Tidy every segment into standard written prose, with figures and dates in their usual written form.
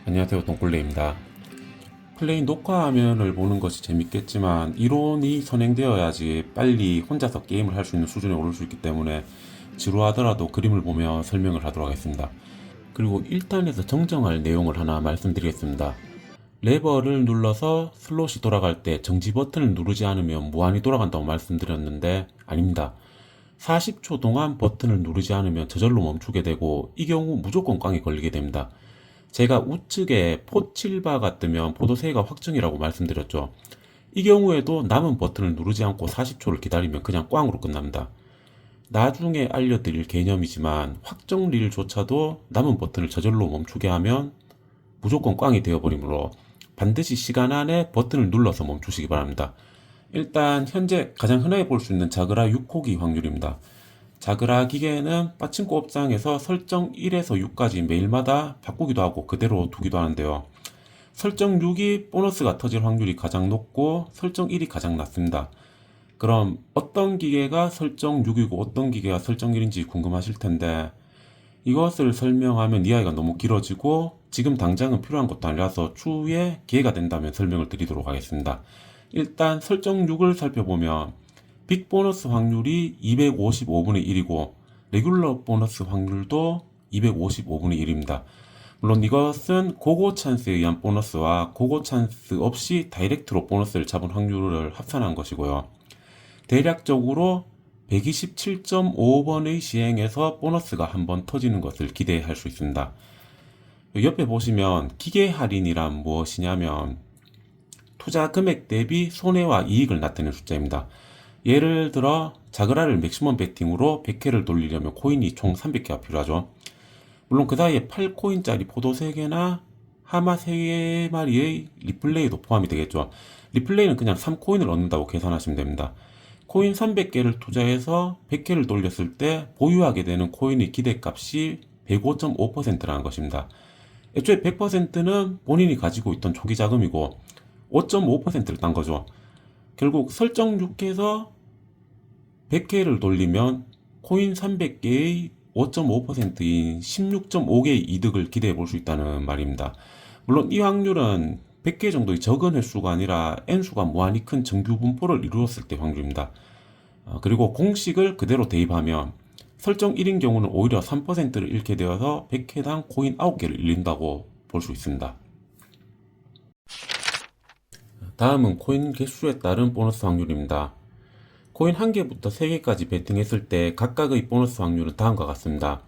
안녕하세요, 동꿀레입니다. 플레이 녹화 화면을 보는 것이 재밌겠지만 이론이 선행되어야지 빨리 혼자서 게임을 할 수 있는 수준에 오를 수 있기 때문에 지루하더라도 그림을 보며 설명을 하도록 하겠습니다. 그리고 1탄에서 정정할 내용을 하나 말씀드리겠습니다. 레버를 눌러서 슬롯이 돌아갈 때 정지 버튼을 누르지 않으면 무한히 돌아간다고 말씀드렸는데 아닙니다. 40초 동안 버튼을 누르지 않으면 저절로 멈추게 되고 이 경우 무조건 꽝이 걸리게 됩니다. 제가 우측에 포7바가 뜨면 포도세가 확정이라고 말씀드렸죠. 이 경우에도 남은 버튼을 누르지 않고 40초를 기다리면 그냥 꽝으로 끝납니다. 나중에 알려드릴 개념이지만 확정 릴조차도 남은 버튼을 저절로 멈추게 하면 무조건 꽝이 되어버리므로 반드시 시간 안에 버튼을 눌러서 멈추시기 바랍니다. 일단 현재 가장 흔하게 볼 수 있는 자그라 6호기 확률입니다. 자그라 기계는 빠친코 업장에서 설정 1에서 6까지 매일마다 바꾸기도 하고 그대로 두기도 하는데요. 설정 6이 보너스가 터질 확률이 가장 높고 설정 1이 가장 낮습니다. 그럼 어떤 기계가 설정 6이고 어떤 기계가 설정 1인지 궁금하실 텐데 이것을 설명하면 이야기가 너무 길어지고 지금 당장은 필요한 것도 아니라서 추후에 기회가 된다면 설명을 드리도록 하겠습니다. 일단 설정 6을 살펴보면 빅 보너스 확률이 255분의 1이고 레귤러 보너스 확률도 255분의 1입니다. 물론 이것은 고고 찬스에 의한 보너스와 고고 찬스 없이 다이렉트로 보너스를 잡은 확률을 합산한 것이고요. 대략적으로 127.5번의 시행에서 보너스가 한번 터지는 것을 기대할 수 있습니다. 옆에 보시면 기계 할인이란 무엇이냐면 투자 금액 대비 손해와 이익을 나타내는 숫자입니다. 예를 들어 자그라를 맥시멈 베팅으로 100회를 돌리려면 코인이 총 300개가 필요하죠. 물론 그 사이에 8코인짜리 포도 3개나 하마 3마리의 리플레이도 포함이 되겠죠. 리플레이는 그냥 3코인을 얻는다고 계산하시면 됩니다. 코인 300개를 투자해서 100회를 돌렸을 때 보유하게 되는 코인의 기대값이 105.5%라는 것입니다. 애초에 100%는 본인이 가지고 있던 초기 자금이고 5.5%를 딴 거죠. 결국 설정 6에서 100회를 돌리면 코인 300개의 5.5%인 16.5개의 이득을 기대해 볼 수 있다는 말입니다. 물론 이 확률은 100개 정도의 적은 횟수가 아니라 n수가 무한히 큰 정규 분포를 이루었을 때 확률입니다. 그리고 공식을 그대로 대입하면 설정 1인 경우는 오히려 3%를 잃게 되어서 100회당 코인 9개를 잃는다고 볼 수 있습니다. 다음은 코인 개수에 따른 보너스 확률입니다. 코인 1개부터 3개까지 베팅했을 때 각각의 보너스 확률은 다음과 같습니다.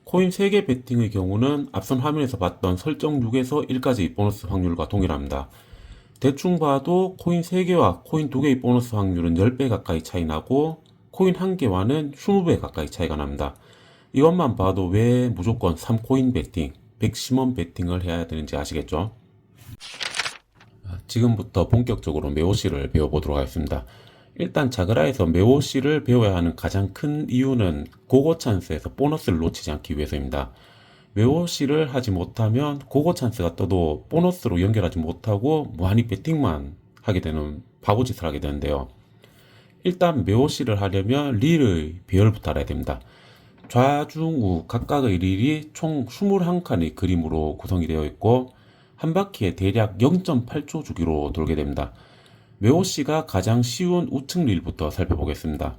코인 3개 베팅의 경우는 앞선 화면에서 봤던 설정 6에서 1까지의 보너스 확률과 동일합니다. 대충 봐도 코인 3개와 코인 2개의 보너스 확률은 10배 가까이 차이 나고 코인 1개와는 20배 가까이 차이가 납니다. 이것만 봐도 왜 무조건 3코인 베팅, 맥시멈 베팅을 해야 되는지 아시겠죠? 지금부터 본격적으로 메오시를 배워보도록 하겠습니다. 일단 자그라에서 메오시를 배워야 하는 가장 큰 이유는 고고 찬스에서 보너스를 놓치지 않기 위해서입니다. 메오시를 하지 못하면 고고 찬스가 떠도 보너스로 연결하지 못하고 무한히 베팅만 하게 되는 바보짓을 하게 되는데요. 일단 메오시를 하려면 릴의 배열부터 알아야 됩니다. 좌중우 각각의 릴이 총 21칸의 그림으로 구성이 되어 있고 한 바퀴에 대략 0.8초 주기로 돌게 됩니다. 메오시가 가장 쉬운 우측 릴부터 살펴보겠습니다.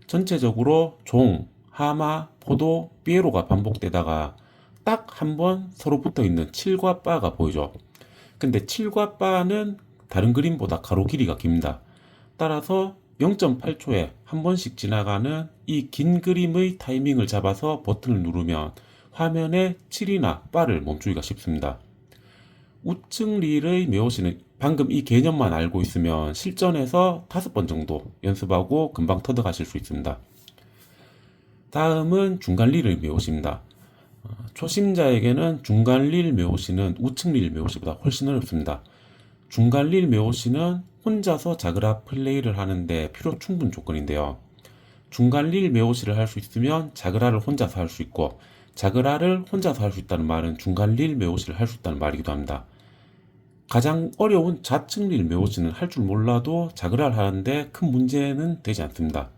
전체적으로 종, 하마, 포도, 삐에로가 반복되다가 딱 한 번 서로 붙어 있는 7과 바가 보이죠. 근데 7과 바는 다른 그림보다 가로 길이가 깁니다. 따라서 0.8초에 한 번씩 지나가는 이 긴 그림의 타이밍을 잡아서 버튼을 누르면 화면에 7이나 바를 멈추기가 쉽습니다. 우측 릴의 메오시는 방금 이 개념만 알고 있으면 실전에서 5번 정도 연습하고 금방 터득하실 수 있습니다. 다음은 중간 릴의 메오시입니다. 초심자에게는 중간 릴 메오시는 우측 릴 메오시보다 훨씬 어렵습니다. 중간 릴 메오시는 혼자서 자그라 플레이를 하는데 필요 충분 조건인데요. 중간 릴 메오시를 할 수 있으면 자그라를 혼자서 할 수 있고 자그라를 혼자서 할 수 있다는 말은 중간 릴 메오시를 할 수 있다는 말이기도 합니다. 가장 어려운 좌측 릴 메오시는 할 줄 몰라도 자그라를 하는데 큰 문제는 되지 않습니다.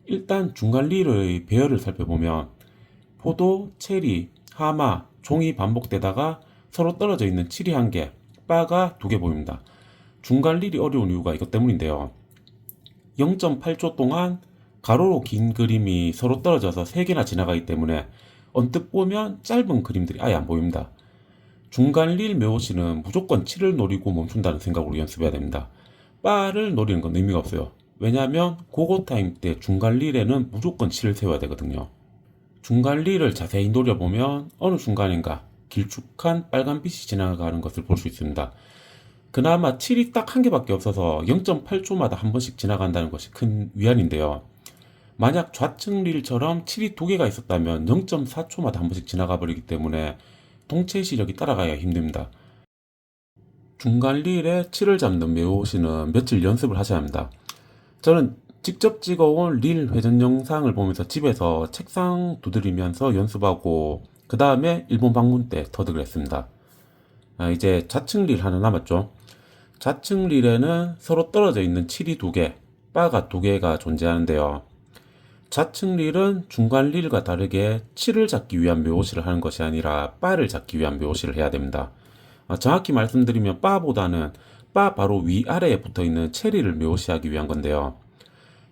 일단 중간 릴의 배열을 살펴보면 포도, 체리, 하마, 종이 반복되다가 서로 떨어져 있는 7이 1개, 바가 2개 보입니다. 중간 릴이 어려운 이유가 이것 때문인데요. 0.8초 동안 가로로 긴 그림이 서로 떨어져서 3개나 지나가기 때문에 언뜻 보면 짧은 그림들이 아예 안 보입니다. 중간 릴 묘시는 무조건 7을 노리고 멈춘다는 생각으로 연습해야 됩니다. 바를 노리는 건 의미가 없어요. 왜냐하면 고고 타임 때 중간 릴에는 무조건 7을 세워야 되거든요. 중간 릴을 자세히 노려보면 어느 순간인가 길쭉한 빨간빛이 지나가는 것을 볼 수 있습니다. 그나마 7이 딱 1개밖에 없어서 0.8초마다 한 번씩 지나간다는 것이 큰 위안인데요. 만약 좌측 릴처럼 7이 2개가 있었다면 0.4초마다 한 번씩 지나가 버리기 때문에 동체 시력이 따라가야 힘듭니다. 중간 릴에 7을 잡는 매호시는 며칠 연습을 하셔야 합니다. 저는 직접 찍어온 릴 회전 영상을 보면서 집에서 책상 두드리면서 연습하고 그 다음에 일본 방문 때 터득을 했습니다. 이제 좌측 릴 하나 남았죠. 좌측 릴에는 서로 떨어져 있는 7이 2개, 바가 2개가 존재하는데요. 좌측 릴은 중간 릴과 다르게 7을 잡기 위한 묘시를 하는 것이 아니라 바를 잡기 위한 묘시를 해야 됩니다. 정확히 말씀드리면 바보다는 바 바로 위아래에 붙어있는 체리를 묘시하기 위한 건데요.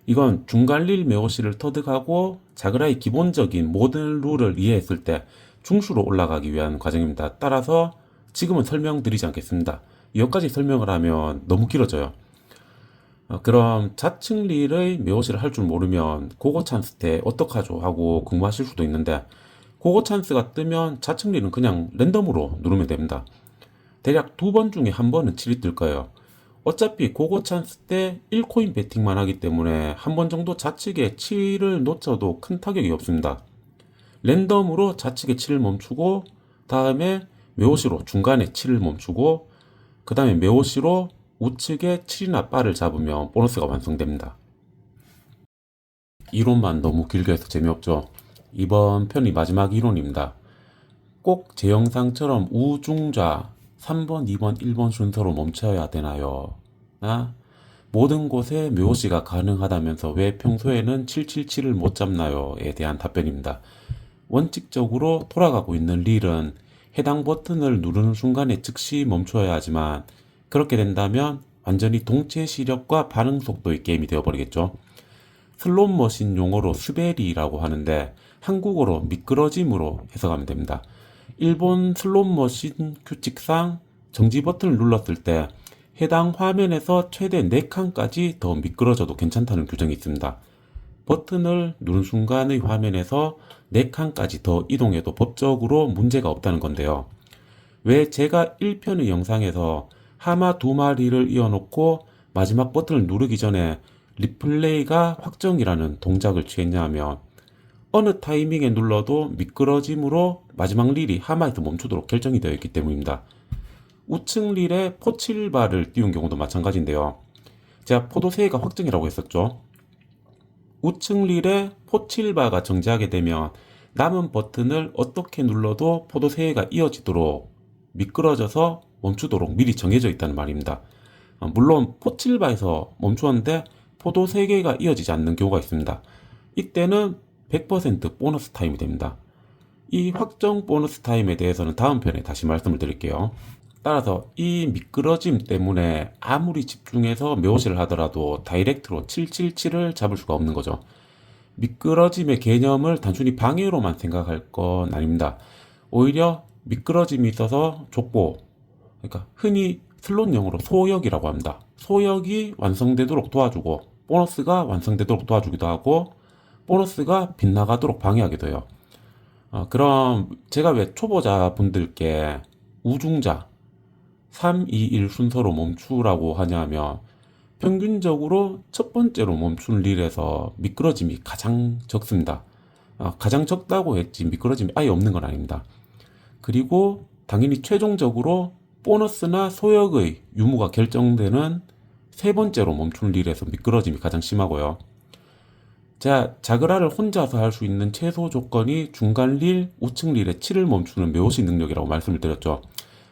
이건 중간 릴 묘시를 터득하고 자그라이 기본적인 모든 룰을 이해했을 때 중수로 올라가기 위한 과정입니다. 따라서 지금은 설명드리지 않겠습니다. 여기까지 설명을 하면 너무 길어져요. 그럼 좌측 릴의 묘시를 할 줄 모르면 고고 찬스 때 어떡하죠 하고 궁금하실 수도 있는데, 고고 찬스가 뜨면 좌측 릴은 그냥 랜덤으로 누르면 됩니다. 대략 2번 중에 1번은 7이 뜰 거예요. 어차피 고고 찬스 때 1코인 베팅만 하기 때문에 한 번 정도 좌측에 7을 놓쳐도 큰 타격이 없습니다. 랜덤으로 좌측에 7을 멈추고 다음에 묘시로 중간에 7을 멈추고 그 다음에 묘시로 우측에 7이나 바를 잡으면 보너스가 완성됩니다. 이론만 너무 길게 해서 재미없죠? 이번 편이 마지막 이론입니다. 꼭 제 영상처럼 우중좌 3번, 2번, 1번 순서로 멈춰야 되나요? 모든 곳에 묘시가 가능하다면서 왜 평소에는 777을 못 잡나요?에 대한 답변입니다. 원칙적으로 돌아가고 있는 릴은 해당 버튼을 누르는 순간에 즉시 멈춰야 하지만, 그렇게 된다면 완전히 동체 시력과 반응 속도의 게임이 되어버리겠죠. 슬롯 머신 용어로 스베리라고 하는데 한국어로 미끄러짐으로 해석하면 됩니다. 일본 슬롯 머신 규칙상 정지 버튼을 눌렀을 때 해당 화면에서 최대 4칸까지 더 미끄러져도 괜찮다는 규정이 있습니다. 버튼을 누른 순간의 화면에서 4칸까지 더 이동해도 법적으로 문제가 없다는 건데요. 왜 제가 1편의 영상에서 하마 2마리를 이어놓고 마지막 버튼을 누르기 전에 리플레이가 확정이라는 동작을 취했냐 하면, 어느 타이밍에 눌러도 미끄러짐으로 마지막 릴이 하마에서 멈추도록 결정이 되어 있기 때문입니다. 우측 릴에 포7바를 띄운 경우도 마찬가지인데요. 제가 포도3가 확정이라고 했었죠. 우측 릴에 포7바가 정지하게 되면 남은 버튼을 어떻게 눌러도 포도3가 이어지도록 미끄러져서 멈추도록 미리 정해져 있다는 말입니다. 물론 포7바에서 멈추었는데 포도 3개가 이어지지 않는 경우가 있습니다. 이때는 100% 보너스 타임이 됩니다. 이 확정 보너스 타임에 대해서는 다음 편에 다시 말씀을 드릴게요. 따라서 이 미끄러짐 때문에 아무리 집중해서 묘시를 하더라도 다이렉트로 777을 잡을 수가 없는 거죠. 미끄러짐의 개념을 단순히 방해로만 생각할 건 아닙니다. 오히려 미끄러짐이 있어서 족보, 그러니까 흔히 슬롯 용어로 소역이라고 합니다. 소역이 완성되도록 도와주고 보너스가 완성되도록 도와주기도 하고 보너스가 빗나가도록 방해하기도 해요. 그럼 제가 왜 초보자분들께 우중자 3, 2, 1 순서로 멈추라고 하냐면, 평균적으로 첫 번째로 멈춘 릴에서 미끄러짐이 가장 적습니다. 가장 적다고 했지 미끄러짐이 아예 없는 건 아닙니다. 그리고 당연히 최종적으로 보너스나 소역의 유무가 결정되는 세 번째로 멈춘 릴에서 미끄러짐이 가장 심하고요. 자, 자그라를 혼자서 할 수 있는 최소 조건이 중간 릴, 우측 릴에 7을 멈추는 매호시 능력이라고 말씀을 드렸죠.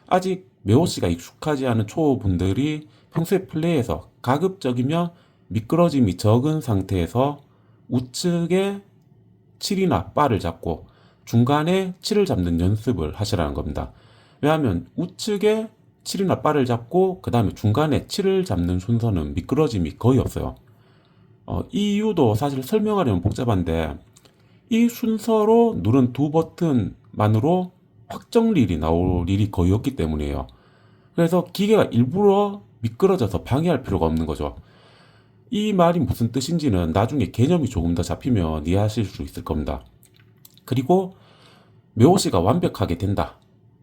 아직 매호시가 익숙하지 않은 초보분들이 평소에 플레이에서 가급적이면 미끄러짐이 적은 상태에서 우측에 7이나 바를 잡고 중간에 7을 잡는 연습을 하시라는 겁니다. 왜냐하면 우측에 7이나 빠를 잡고 그 다음에 중간에 7을 잡는 순서는 미끄러짐이 거의 없어요. 이 이유도 사실 설명하려면 복잡한데 이 순서로 누른 두 버튼만으로 확정 릴이 나올 일이 거의 없기 때문이에요. 그래서 기계가 일부러 미끄러져서 방해할 필요가 없는 거죠. 이 말이 무슨 뜻인지는 나중에 개념이 조금 더 잡히면 이해하실 수 있을 겁니다. 그리고 묘시가 완벽하게 된다.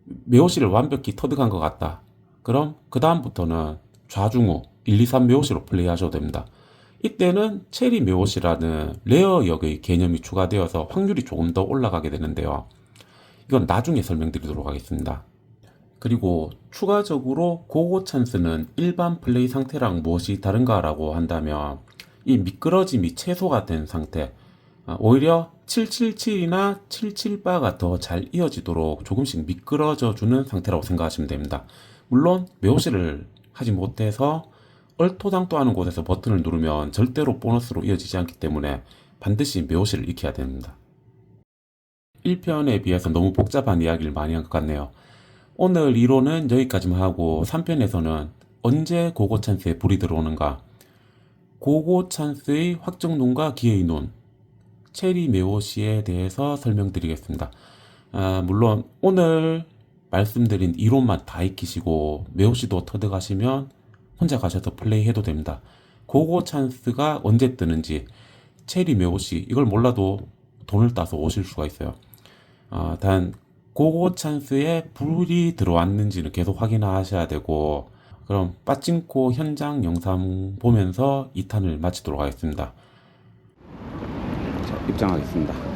묘시를 완벽히 터득한 것 같다. 그럼 그 다음부터는 좌중우 1, 2, 3 묘시로 플레이하셔도 됩니다. 이때는 체리 묘시라는 레어 역의 개념이 추가되어서 확률이 조금 더 올라가게 되는데요. 이건 나중에 설명드리도록 하겠습니다. 그리고 추가적으로 고고 찬스는 일반 플레이 상태랑 무엇이 다른가라고 한다면 이 미끄러짐이 최소가 된 상태, 오히려 777이나 778가 더 잘 이어지도록 조금씩 미끄러져 주는 상태라고 생각하시면 됩니다. 물론 묘시를 하지 못해서 얼토당토하는 곳에서 버튼을 누르면 절대로 보너스로 이어지지 않기 때문에 반드시 묘시를 익혀야 됩니다. 1편에 비해서 너무 복잡한 이야기를 많이 한 것 같네요. 오늘 이론은 여기까지만 하고 3편에서는 언제 고고 찬스에 불이 들어오는가, 고고 찬스의 확정론과 기회의 논, 체리 메오시에 대해서 설명드리겠습니다. 물론 오늘 말씀드린 이론만 다 익히시고 메오시도 터득하시면 혼자 가셔서 플레이해도 됩니다. 고고 찬스가 언제 뜨는지, 체리 메오시 이걸 몰라도 돈을 따서 오실 수가 있어요. 단 고고 찬스에 불이 들어왔는지는 계속 확인하셔야 되고, 그럼 빠찡코 현장 영상 보면서 2탄을 마치도록 하겠습니다. 자, 입장하겠습니다.